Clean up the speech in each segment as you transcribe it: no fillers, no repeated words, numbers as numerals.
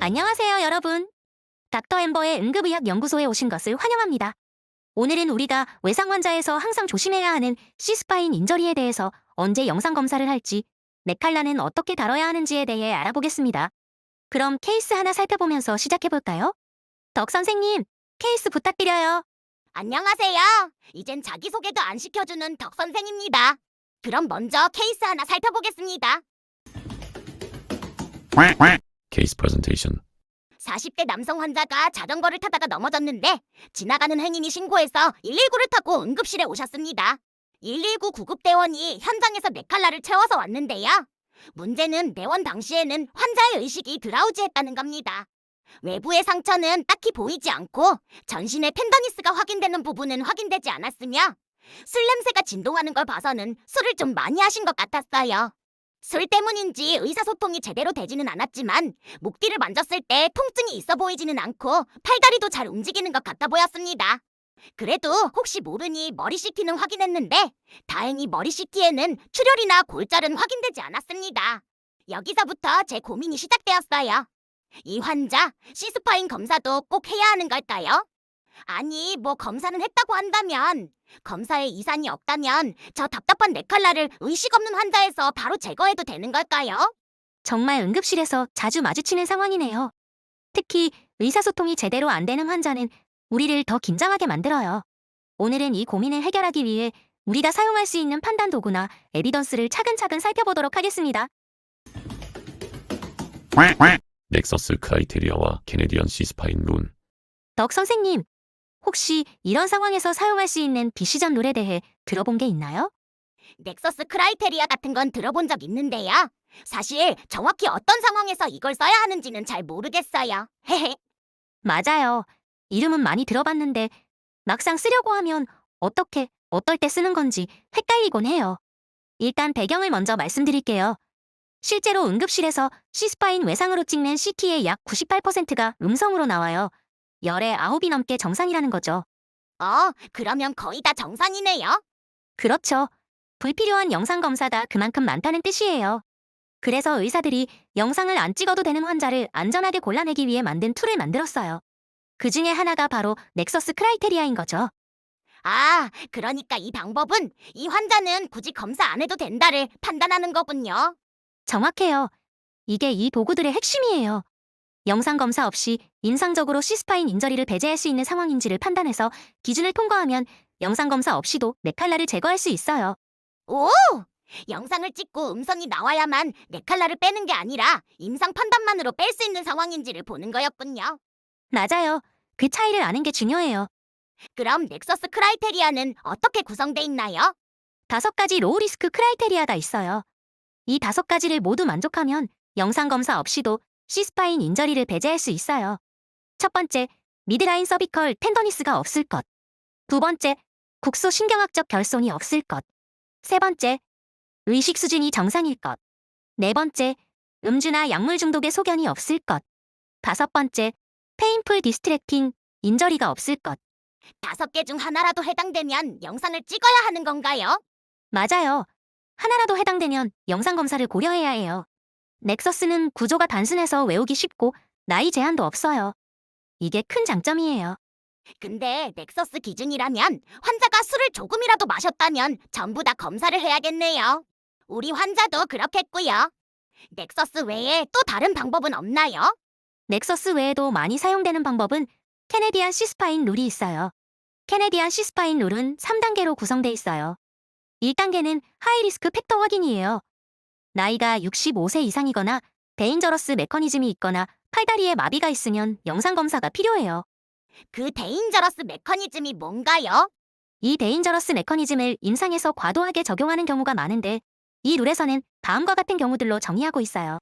안녕하세요, 여러분. 닥터 엠버의 응급의학 연구소에 오신 것을 환영합니다. 오늘은 우리가 외상 환자에서 항상 조심해야 하는 C스파인 인저리에 대해서 언제 영상 검사를 할지, 네칼라는 어떻게 다뤄야 하는지에 대해 알아보겠습니다. 그럼 케이스 하나 살펴보면서 시작해볼까요? 덕 선생님, 케이스 부탁드려요. 안녕하세요. 이젠 자기소개도 안 시켜주는 덕 선생입니다. 그럼 먼저 케이스 하나 살펴보겠습니다. Case presentation. 40대 남성 환자가 자전거를 타다가 넘어졌는데 지나가는 행인이 신고해서 119를 타고 응급실에 오셨습니다. 119 구급대원이 현장에서 네칼라를 채워서 왔는데요. 문제는 내원 당시에는 환자의 의식이 드라우지했다는 겁니다. 외부의 상처는 딱히 보이지 않고 전신에 펜더니스가 확인되는 부분은 확인되지 않았으며 술 냄새가 진동하는 걸 봐서는 술을 좀 많이 하신 것 같았어요. 술 때문인지 의사소통이 제대로 되지는 않았지만 목 뒤를 만졌을 때 통증이 있어 보이지는 않고 팔다리도 잘 움직이는 것 같아 보였습니다. 그래도 혹시 모르니 머리 CT는 확인했는데 다행히 머리 CT에는 출혈이나 골절은 확인되지 않았습니다. 여기서부터 제 고민이 시작되었어요. 이 환자 C스파인 검사도 꼭 해야 하는 걸까요? 아니, 뭐 검사는 했다고 한다면 검사에 이상이 없다면 저 답답한 네칼라를 의식 없는 환자에서 바로 제거해도 되는 걸까요? 정말 응급실에서 자주 마주치는 상황이네요. 특히 의사소통이 제대로 안 되는 환자는 우리를 더 긴장하게 만들어요. 오늘은 이 고민을 해결하기 위해 우리가 사용할 수 있는 판단 도구나 에비던스를 차근차근 살펴보도록 하겠습니다. 넥서스 크라이테리아와 캐네디언 시스파인 룬. 덕 선생님, 혹시 이런 상황에서 사용할 수 있는 비시전 룰에 대해 들어본 게 있나요? 넥서스 크라이테리아 같은 건 들어본 적 있는데요. 사실 정확히 어떤 상황에서 이걸 써야 하는지는 잘 모르겠어요. 헤헤. 맞아요. 이름은 많이 들어봤는데 막상 쓰려고 하면 어떨 때 쓰는 건지 헷갈리곤 해요. 일단 배경을 먼저 말씀드릴게요. 실제로 응급실에서 C스파인 외상으로 찍는 CT의 약 98%가 음성으로 나와요. 열의 9이 넘게 정상이라는 거죠. 그러면 거의 다 정상이네요. 그렇죠. 불필요한 영상 검사가 그만큼 많다는 뜻이에요. 그래서 의사들이 영상을 안 찍어도 되는 환자를 안전하게 골라내기 위해 만든 툴을 만들었어요. 그 중에 하나가 바로 넥서스 크라이테리아인 거죠. 그러니까 이 방법은 이 환자는 굳이 검사 안 해도 된다를 판단하는 거군요. 정확해요. 이게 이 도구들의 핵심이에요. 영상 검사 없이 임상적으로 C스파인 인저리를 배제할 수 있는 상황인지를 판단해서 기준을 통과하면 영상 검사 없이도 네칼라를 제거할 수 있어요. 오! 영상을 찍고 음성이 나와야만 네칼라를 빼는 게 아니라 임상 판단만으로 뺄 수 있는 상황인지를 보는 거였군요. 맞아요. 그 차이를 아는 게 중요해요. 그럼 넥서스 크라이테리아는 어떻게 구성돼 있나요? 5가지 로우 리스크 크라이테리아가 있어요. 이 5가지를 모두 만족하면 영상 검사 없이도 C스파인 인저리를 배제할 수 있어요. 첫 번째, 미드라인 서비컬 텐더니스가 없을 것. 두 번째, 국소 신경학적 결손이 없을 것. 세 번째, 의식 수준이 정상일 것. 네 번째, 음주나 약물 중독의 소견이 없을 것. 다섯 번째, 페인풀 디스트랙팅 인저리가 없을 것. 5개 중 하나라도 해당되면 영상을 찍어야 하는 건가요? 맞아요. 하나라도 해당되면 영상 검사를 고려해야 해요. 넥서스는 구조가 단순해서 외우기 쉽고 나이 제한도 없어요. 이게 큰 장점이에요. 근데 넥서스 기준이라면 환자가 술을 조금이라도 마셨다면 전부 다 검사를 해야겠네요. 우리 환자도 그렇겠고요. 넥서스 외에 또 다른 방법은 없나요? 넥서스 외에도 많이 사용되는 방법은 캐네디안 C스파인 룰이 있어요. 캐네디안 C스파인 룰은 3단계로 구성돼 있어요. 1단계는 하이리스크 팩터 확인이에요. 나이가 65세 이상이거나 데인저러스 메커니즘이 있거나 팔다리에 마비가 있으면 영상 검사가 필요해요. 그 데인저러스 메커니즘이 뭔가요? 이 데인저러스 메커니즘을 임상에서 과도하게 적용하는 경우가 많은데 이 룰에서는 다음과 같은 경우들로 정의하고 있어요.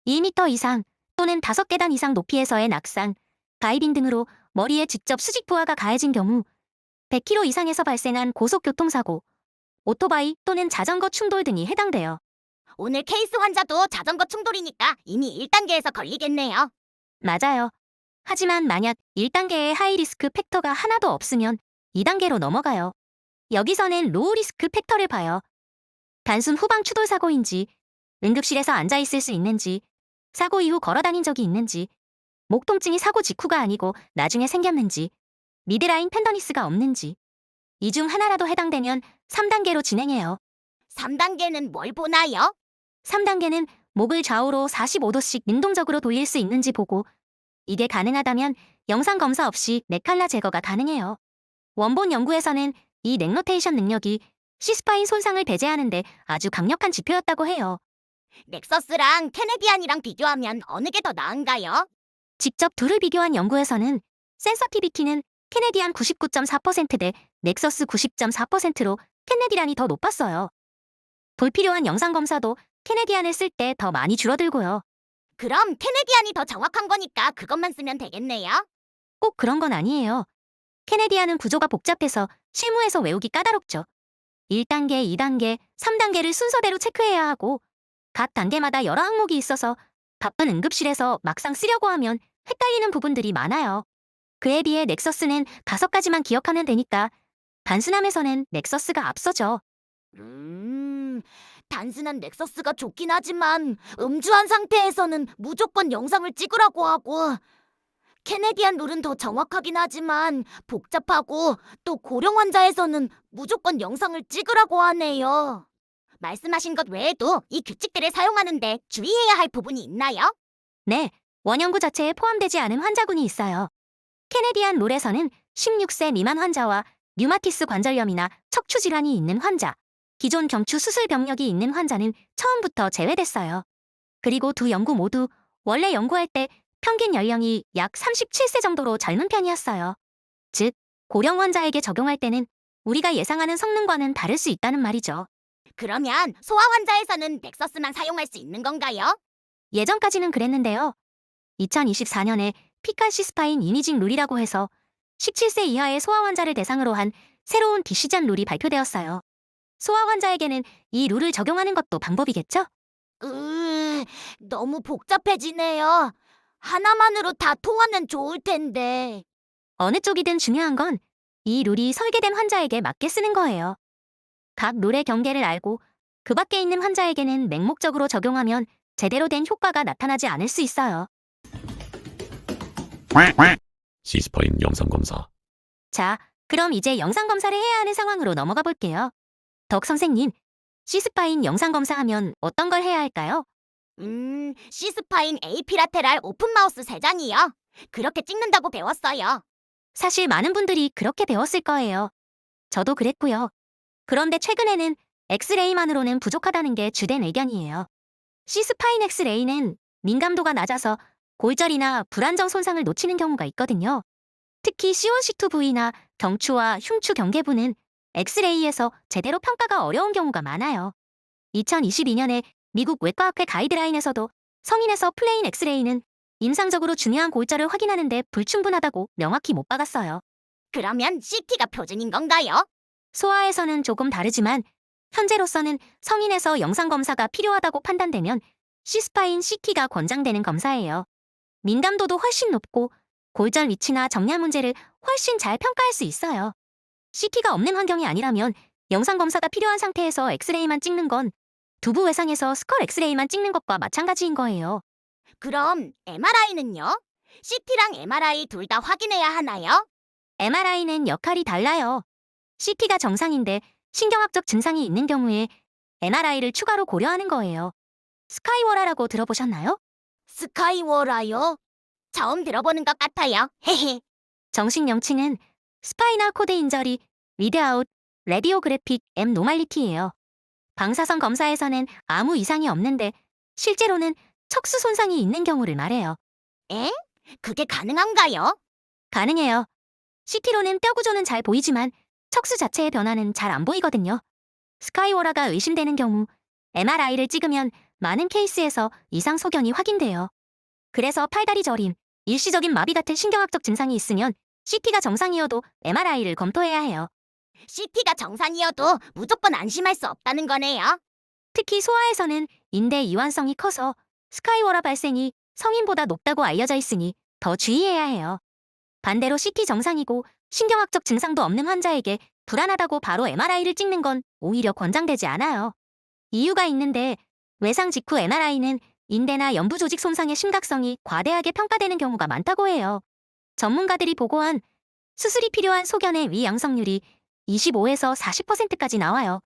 2m 이상 또는 5계단 이상 높이에서의 낙상, 다이빙 등으로 머리에 직접 수직 부하가 가해진 경우, 100km 이상에서 발생한 고속교통사고, 오토바이 또는 자전거 충돌 등이 해당돼요. 오늘 케이스 환자도 자전거 충돌이니까 이미 1단계에서 걸리겠네요. 맞아요. 하지만 만약 1단계의 하이리스크 팩터가 하나도 없으면 2단계로 넘어가요. 여기서는 로우 리스크 팩터를 봐요. 단순 후방 추돌 사고인지, 응급실에서 앉아있을 수 있는지, 사고 이후 걸어다닌 적이 있는지, 목 통증이 사고 직후가 아니고 나중에 생겼는지, 미드라인 텐더니스가 없는지, 이 중 하나라도 해당되면 3단계로 진행해요. 3단계는 뭘 보나요? 3단계는 목을 좌우로 45도씩 능동적으로 돌릴 수 있는지 보고, 이게 가능하다면 영상 검사 없이 넥칼라 제거가 가능해요. 원본 연구에서는 이 넥로테이션 능력이 C스파인 손상을 배제하는데 아주 강력한 지표였다고 해요. 넥서스랑 캐네디안이랑 비교하면 어느 게 더 나은가요? 직접 둘을 비교한 연구에서는 센서티비티는 캐네디안 99.4%대 넥서스 90.4%로 캐네디안이 더 높았어요. 불필요한 영상 검사도 캐네디안을 쓸 때 더 많이 줄어들고요. 그럼 캐네디안이 더 정확한 거니까 그것만 쓰면 되겠네요. 꼭 그런 건 아니에요. 캐네디안은 구조가 복잡해서 실무에서 외우기 까다롭죠. 1단계, 2단계, 3단계를 순서대로 체크해야 하고 각 단계마다 여러 항목이 있어서 바쁜 응급실에서 막상 쓰려고 하면 헷갈리는 부분들이 많아요. 그에 비해 넥서스는 5가지만 기억하면 되니까 단순함에서는 넥서스가 앞서죠. 단순한 넥서스가 좋긴 하지만 음주한 상태에서는 무조건 영상을 찍으라고 하고 캐네디안 룰은 더 정확하긴 하지만 복잡하고 또 고령 환자에서는 무조건 영상을 찍으라고 하네요. 말씀하신 것 외에도 이 규칙들을 사용하는데 주의해야 할 부분이 있나요? 네, 원연구 자체에 포함되지 않은 환자군이 있어요. 캐네디안 룰에서는 16세 미만 환자와 류마티스 관절염이나 척추 질환이 있는 환자, 기존 경추 수술 병력이 있는 환자는 처음부터 제외됐어요. 그리고 두 연구 모두 원래 연구할 때 평균 연령이 약 37세 정도로 젊은 편이었어요. 즉, 고령 환자에게 적용할 때는 우리가 예상하는 성능과는 다를 수 있다는 말이죠. 그러면 소아 환자에서는 넥서스만 사용할 수 있는 건가요? 예전까지는 그랬는데요. 2024년에 피칼 시스파인 이미징 룰이라고 해서 17세 이하의 소아 환자를 대상으로 한 새로운 디시전 룰이 발표되었어요. 소아 환자에게는 이 룰을 적용하는 것도 방법이겠죠? 너무 복잡해지네요. 하나만으로 다 통하면 좋을 텐데. 어느 쪽이든 중요한 건 이 룰이 설계된 환자에게 맞게 쓰는 거예요. 각 룰의 경계를 알고 그 밖에 있는 환자에게는 맹목적으로 적용하면 제대로 된 효과가 나타나지 않을 수 있어요. C스파인 영상 검사. 자, 그럼 이제 영상 검사를 해야 하는 상황으로 넘어가 볼게요. 덕 선생님, C스파인 영상 검사하면 어떤 걸 해야 할까요? C스파인 에이피라테랄 오픈 마우스 3장이요. 그렇게 찍는다고 배웠어요. 사실 많은 분들이 그렇게 배웠을 거예요. 저도 그랬고요. 그런데 최근에는 엑스레이만으로는 부족하다는 게 주된 의견이에요. C스파인 엑스레이는 민감도가 낮아서 골절이나 불안정 손상을 놓치는 경우가 있거든요. 특히 C1, C2 부위나 경추와 흉추 경계부는 엑스레이에서 제대로 평가가 어려운 경우가 많아요. 2022년에 미국 외과학회 가이드라인에서도 성인에서 플레인 엑스레이는 임상적으로 중요한 골절을 확인하는데 불충분하다고 명확히 못 박았어요. 그러면 CT가 표준인 건가요? 소아에서는 조금 다르지만 현재로서는 성인에서 영상 검사가 필요하다고 판단되면 C스파인 CT가 권장되는 검사예요. 민감도도 훨씬 높고 골절 위치나 정렬 문제를 훨씬 잘 평가할 수 있어요. CT가 없는 환경이 아니라면 영상 검사가 필요한 상태에서 엑스레이만 찍는 건 두부 외상에서 스컬 엑스레이만 찍는 것과 마찬가지인 거예요. 그럼 MRI는요? CT랑 MRI 둘 다 확인해야 하나요? MRI는 역할이 달라요. CT가 정상인데 신경학적 증상이 있는 경우에 MRI를 추가로 고려하는 거예요. 스카이워라라고 들어보셨나요? 스카이워라요? 처음 들어보는 것 같아요. 헤헤. 정식 명칭은 스파이널 코드 인저리 위드아웃 레디오그래픽 앱노말리티예요. 방사선 검사에서는 아무 이상이 없는데 실제로는 척수 손상이 있는 경우를 말해요. 그게 가능한가요? 가능해요. CT로는 뼈 구조는 잘 보이지만 척수 자체의 변화는 잘 안 보이거든요. 스카이워라가 의심되는 경우 MRI를 찍으면 많은 케이스에서 이상 소견이 확인돼요. 그래서 팔다리 저림, 일시적인 마비 같은 신경학적 증상이 있으면 CT가 정상이어도 MRI를 검토해야 해요. CT가 정상이어도 무조건 안심할 수 없다는 거네요. 특히 소아에서는 인대 이완성이 커서 스카이워라 발생이 성인보다 높다고 알려져 있으니 더 주의해야 해요. 반대로 CT 정상이고 신경학적 증상도 없는 환자에게 불안하다고 바로 MRI를 찍는 건 오히려 권장되지 않아요. 이유가 있는데 외상 직후 MRI는 인대나 연부 조직 손상의 심각성이 과대하게 평가되는 경우가 많다고 해요. 전문가들이 보고한 수술이 필요한 소견의 위 양성률이 25에서 40%까지 나와요.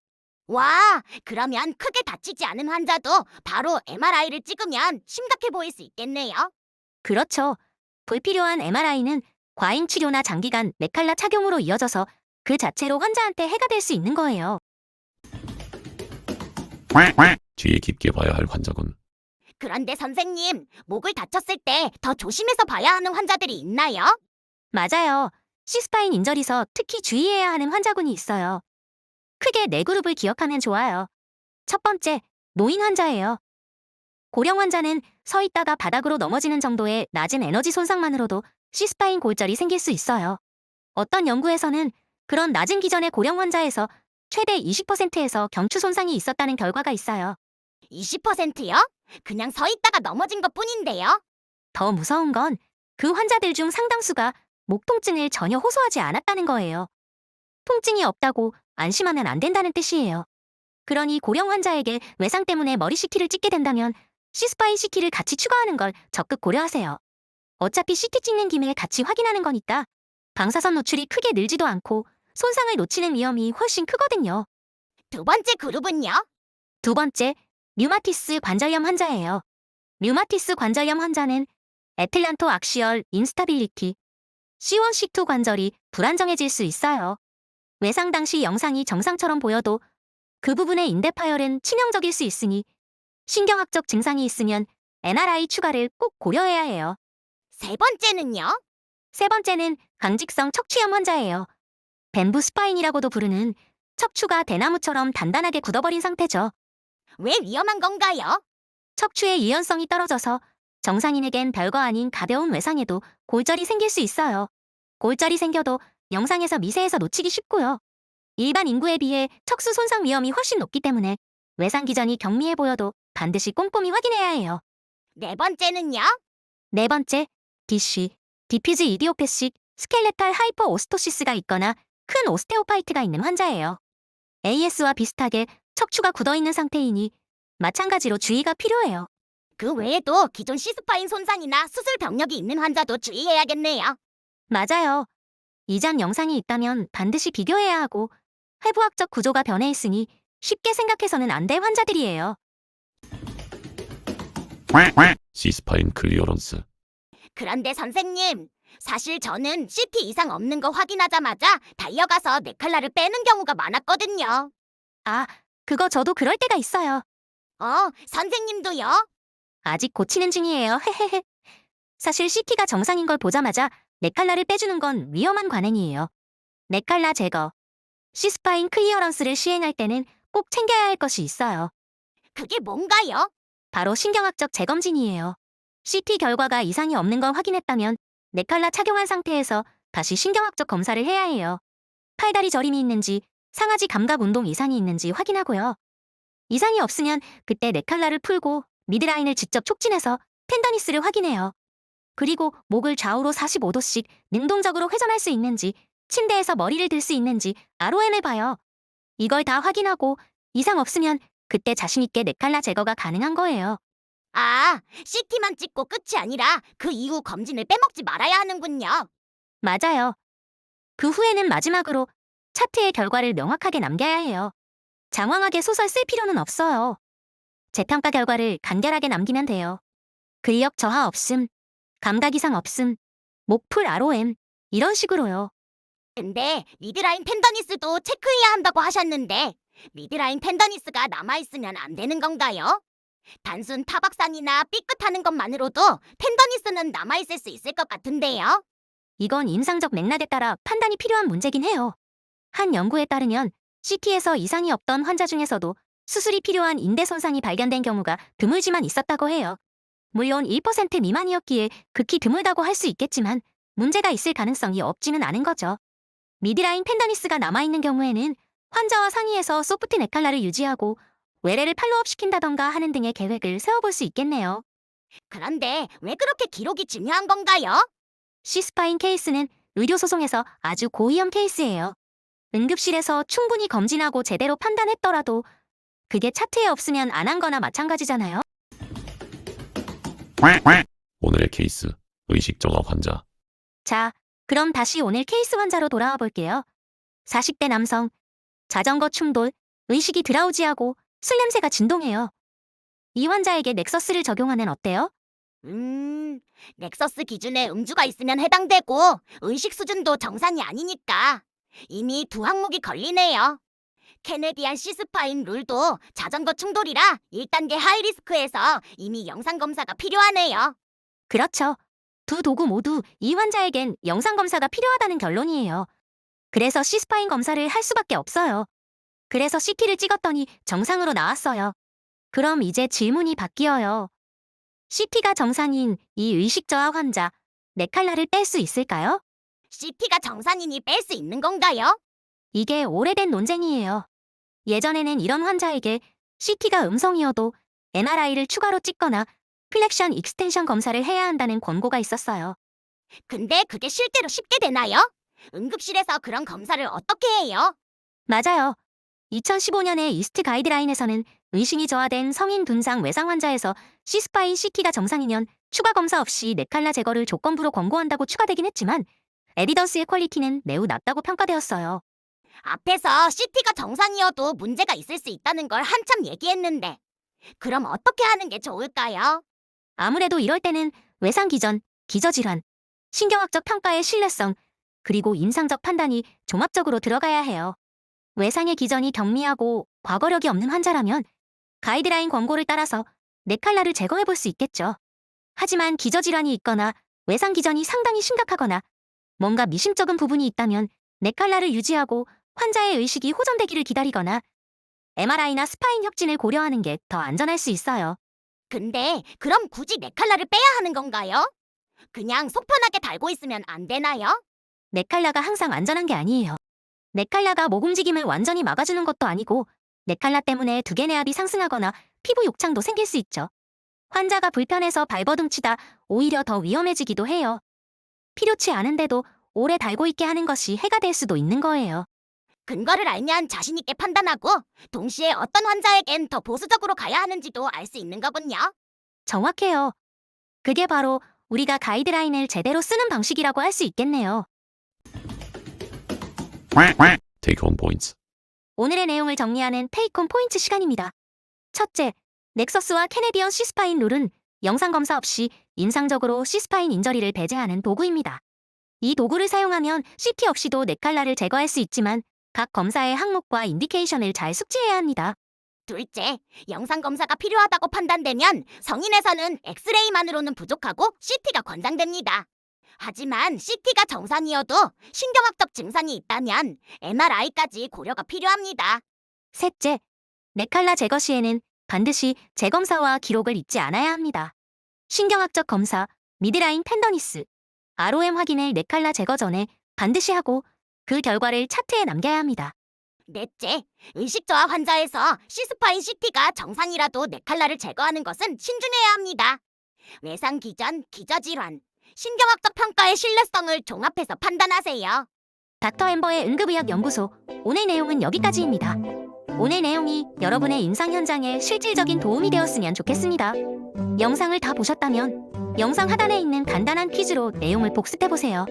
와, 그러면 크게 다치지 않은 환자도 바로 MRI를 찍으면 심각해 보일 수 있겠네요. 그렇죠. 불필요한 MRI는 과잉 치료나 장기간 메칼라 착용으로 이어져서 그 자체로 환자한테 해가 될 수 있는 거예요. 뒤에 깊게 봐야 할 환자군. 그런데 선생님, 목을 다쳤을 때 더 조심해서 봐야 하는 환자들이 있나요? 맞아요. C스파인 인절에서 특히 주의해야 하는 환자군이 있어요. 크게 네 그룹을 기억하면 좋아요. 첫 번째, 노인 환자예요. 고령 환자는 서 있다가 바닥으로 넘어지는 정도의 낮은 에너지 손상만으로도 C스파인 골절이 생길 수 있어요. 어떤 연구에서는 그런 낮은 기전의 고령 환자에서 최대 20%에서 경추 손상이 있었다는 결과가 있어요. 20%요? 그냥 서 있다가 넘어진 것 뿐인데요. 더 무서운 건 그 환자들 중 상당수가 목 통증을 전혀 호소하지 않았다는 거예요. 통증이 없다고 안심하면 안 된다는 뜻이에요. 그러니 고령 환자에게 외상 때문에 머리 CT를 찍게 된다면 C스파인 CT를 같이 추가하는 걸 적극 고려하세요. 어차피 CT 찍는 김에 같이 확인하는 거니까 방사선 노출이 크게 늘지도 않고 손상을 놓치는 위험이 훨씬 크거든요. 두 번째 그룹은요? 두 번째, 류마티스 관절염 환자예요. 류마티스 관절염 환자는 애틀란토 악시얼 인스타빌리티, C1, C2 관절이 불안정해질 수 있어요. 외상 당시 영상이 정상처럼 보여도 그 부분의 인대 파열은 치명적일 수 있으니 신경학적 증상이 있으면 MRI 추가를 꼭 고려해야 해요. 세 번째는요? 세 번째는 강직성 척추염 환자예요. 벤부 스파인이라고도 부르는 척추가 대나무처럼 단단하게 굳어버린 상태죠. 왜 위험한 건가요? 척추의 유연성이 떨어져서 정상인에겐 별거 아닌 가벼운 외상에도 골절이 생길 수 있어요. 골절이 생겨도 영상에서 미세해서 놓치기 쉽고요. 일반 인구에 비해 척수 손상 위험이 훨씬 높기 때문에 외상 기전이 경미해 보여도 반드시 꼼꼼히 확인해야 해요. 네 번째는요? 네 번째, DC, 디퓨즈 이디오패식 스켈레탈 하이퍼오스토시스가 있거나 큰 오스테오파이트가 있는 환자예요. AS와 비슷하게 척추가 굳어있는 상태이니 마찬가지로 주의가 필요해요. 그 외에도 기존 C스파인 손상이나 수술 병력이 있는 환자도 주의해야겠네요. 맞아요. 이전 영상이 있다면 반드시 비교해야 하고 해부학적 구조가 변해 있으니 쉽게 생각해서는 안 될 환자들이에요. C스파인 클리어런스. 그런데 선생님, 사실 저는 CT 이상 없는 거 확인하자마자 달려가서 네칼라를 빼는 경우가 많았거든요. 아, 그거 저도 그럴 때가 있어요. 선생님도요? 아직 고치는 중이에요. 헤헤헤. 사실 CT가 정상인 걸 보자마자 네칼라를 빼주는 건 위험한 관행이에요. 네칼라 제거. C스파인 클리어런스를 시행할 때는 꼭 챙겨야 할 것이 있어요. 그게 뭔가요? 바로 신경학적 재검진이에요. CT 결과가 이상이 없는 걸 확인했다면 네칼라 착용한 상태에서 다시 신경학적 검사를 해야 해요. 팔다리 저림이 있는지, 상하지 감각 운동 이상이 있는지 확인하고요. 이상이 없으면 그때 네칼라를 풀고 미드라인을 직접 촉진해서 텐더니스를 확인해요. 그리고 목을 좌우로 45도씩 능동적으로 회전할 수 있는지, 침대에서 머리를 들 수 있는지 ROM을 봐요. 이걸 다 확인하고 이상 없으면 그때 자신있게 네칼라 제거가 가능한 거예요. 아, CT만 찍고 끝이 아니라 그 이후 검진을 빼먹지 말아야 하는군요. 맞아요. 그 후에는 마지막으로 차트의 결과를 명확하게 남겨야 해요. 장황하게 소설 쓸 필요는 없어요. 재평가 결과를 간결하게 남기면 돼요. 근력 저하 없음, 감각 이상 없음, 목풀 ROM 이런 식으로요. 근데 미드라인 텐더니스도 체크해야 한다고 하셨는데 미드라인 텐더니스가 남아있으면 안 되는 건가요? 단순 타박상이나 삐끗하는 것만으로도 텐더니스는 남아있을 수 있을 것 같은데요. 이건 임상적 맥락에 따라 판단이 필요한 문제긴 해요. 한 연구에 따르면 CT에서 이상이 없던 환자 중에서도 수술이 필요한 인대 손상이 발견된 경우가 드물지만 있었다고 해요. 물론 1% 미만이었기에 극히 드물다고 할 수 있겠지만 문제가 있을 가능성이 없지는 않은 거죠. 미드라인 텐더니스가 남아있는 경우에는 환자와 상의해서 소프트 네칼라를 유지하고 외래를 팔로업 시킨다던가 하는 등의 계획을 세워볼 수 있겠네요. 그런데 왜 그렇게 기록이 중요한 건가요? C스파인 케이스는 의료소송에서 아주 고위험 케이스예요. 응급실에서 충분히 검진하고 제대로 판단했더라도 그게 차트에 없으면 안 한 거나 마찬가지잖아요. 오늘의 케이스, 의식정화 환자. 자, 그럼 다시 오늘 케이스 환자로 돌아와 볼게요. 40대 남성, 자전거 충돌, 의식이 드라우지하고 술 냄새가 진동해요. 이 환자에게 넥서스를 적용하면 어때요? 넥서스 기준에 음주가 있으면 해당되고 의식 수준도 정상이 아니니까 이미 두 항목이 걸리네요. 캐네디안 시스파인 룰도 자전거 충돌이라 1단계 하이리스크에서 이미 영상검사가 필요하네요. 그렇죠. 두 도구 모두 이 환자에겐 영상검사가 필요하다는 결론이에요. 그래서 시스파인 검사를 할 수밖에 없어요. 그래서 CT를 찍었더니 정상으로 나왔어요. 그럼 이제 질문이 바뀌어요. CT가 정상인 이 의식저하 환자, 네칼라를 뺄 수 있을까요? CT가 정상이니 뺄 수 있는 건가요? 이게 오래된 논쟁이에요. 예전에는 이런 환자에게 CT가 음성이어도 MRI를 추가로 찍거나 플렉션 익스텐션 검사를 해야 한다는 권고가 있었어요. 근데 그게 실제로 쉽게 되나요? 응급실에서 그런 검사를 어떻게 해요? 맞아요. 2015년에 이스트 가이드라인에서는 의식이 저하된 성인 둔상 외상 환자에서 시스파인 CT가 정상이면 추가 검사 없이 네칼라 제거를 조건부로 권고한다고 추가되긴 했지만 에비던스의 퀄리티는 매우 낮다고 평가되었어요. 앞에서 CT가 정상이어도 문제가 있을 수 있다는 걸 한참 얘기했는데 그럼 어떻게 하는 게 좋을까요? 아무래도 이럴 때는 외상 기전, 기저질환, 신경학적 평가의 신뢰성, 그리고 임상적 판단이 종합적으로 들어가야 해요. 외상의 기전이 경미하고 과거력이 없는 환자라면 가이드라인 권고를 따라서 네칼라를 제거해 볼 수 있겠죠. 하지만 기저질환이 있거나 외상 기전이 상당히 심각하거나 뭔가 미심쩍은 부분이 있다면 네칼라를 유지하고 환자의 의식이 호전되기를 기다리거나 MRI나 스파인 혁진을 고려하는 게 더 안전할 수 있어요. 근데 그럼 굳이 네칼라를 빼야 하는 건가요? 그냥 속 편하게 달고 있으면 안 되나요? 네칼라가 항상 안전한 게 아니에요. 네칼라가 목 움직임을 완전히 막아주는 것도 아니고 네칼라 때문에 두개내압이 상승하거나 피부 욕창도 생길 수 있죠. 환자가 불편해서 발버둥치다 오히려 더 위험해지기도 해요. 필요치 않은데도 오래 달고 있게 하는 것이 해가 될 수도 있는 거예요. 근거를 알면 자신 있게 판단하고 동시에 어떤 환자에겐 더 보수적으로 가야 하는지도 알 수 있는 거군요. 정확해요. 그게 바로 우리가 가이드라인을 제대로 쓰는 방식이라고 할 수 있겠네요. Take home points. 오늘의 내용을 정리하는 테이크홈 포인트 시간입니다. 첫째, 넥서스와 캐네디언 시스파인 룰은 영상검사 없이 임상적으로 시스파인 인저리를 배제하는 도구입니다. 이 도구를 사용하면 CT 없이도 네칼라를 제거할 수 있지만 각 검사의 항목과 인디케이션을 잘 숙지해야 합니다. 둘째, 영상검사가 필요하다고 판단되면 성인에서는 엑스레이만으로는 부족하고 CT가 권장됩니다. 하지만 CT가 정상이어도 신경학적 증상이 있다면 MRI까지 고려가 필요합니다. 셋째, 네칼라 제거 시에는 반드시 재검사와 기록을 잊지 않아야 합니다. 신경학적 검사, 미드라인 텐더니스, ROM 확인을 네칼라 제거 전에 반드시 하고 그 결과를 차트에 남겨야 합니다. 넷째, 의식저하 환자에서 시스파인 CT가 정상이라도 네칼라를 제거하는 것은 신중해야 합니다. 외상 기전, 기저질환, 신경학적 평가의 신뢰성을 종합해서 판단하세요. 닥터 엠버의 응급의학연구소, 오늘 내용은 여기까지입니다. 오늘 내용이 여러분의 임상 현장에 실질적인 도움이 되었으면 좋겠습니다. 영상을 다 보셨다면 영상 하단에 있는 간단한 퀴즈로 내용을 복습해보세요.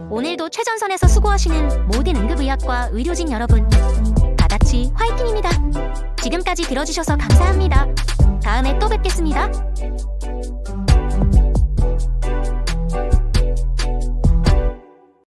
오늘도 최전선에서 수고하시는 모든 응급의학과 의료진 여러분, 다 같이 화이팅입니다. 지금까지 들어주셔서 감사합니다. 다음에 또 뵙겠습니다.